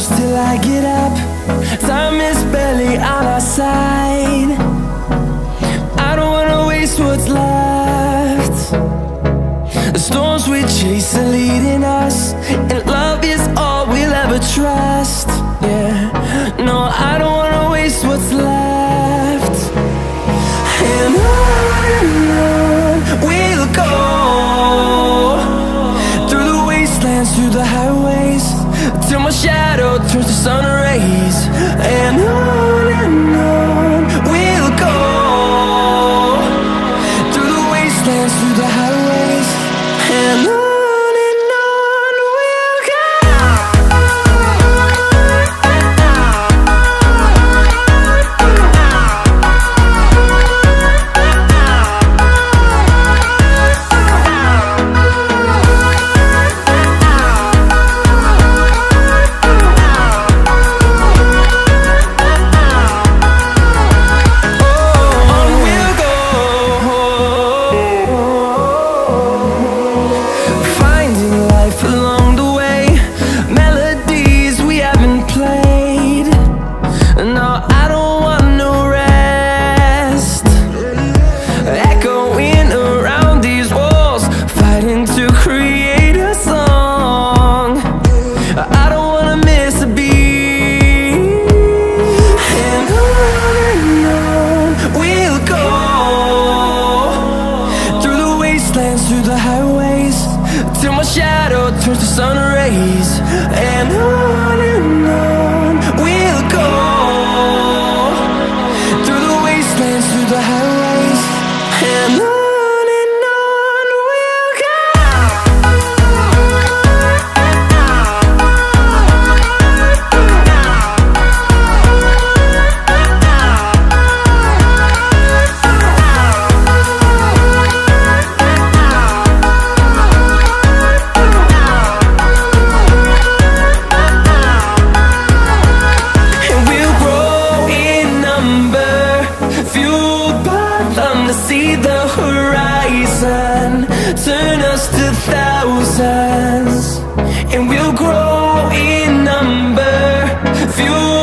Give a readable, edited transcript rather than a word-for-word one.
push till I get up. Time is barely on our side. I don't wanna waste what's left. The storms we chase are leading us, and love is all we'll ever trust. Yeah, no, I don't wanna waste what's left. And on we'll go, through the wastelands, through the highways, till my shadow turns to sun rays. And on we'll go, through the wastelands, through the highways, and on we'll go. Through the highways, till my shadow turns to sun rays. And on we'll go, through the wastelands, through the highways, and on we'll go. See the horizon turn us to thousands, and we'll grow in number, fuel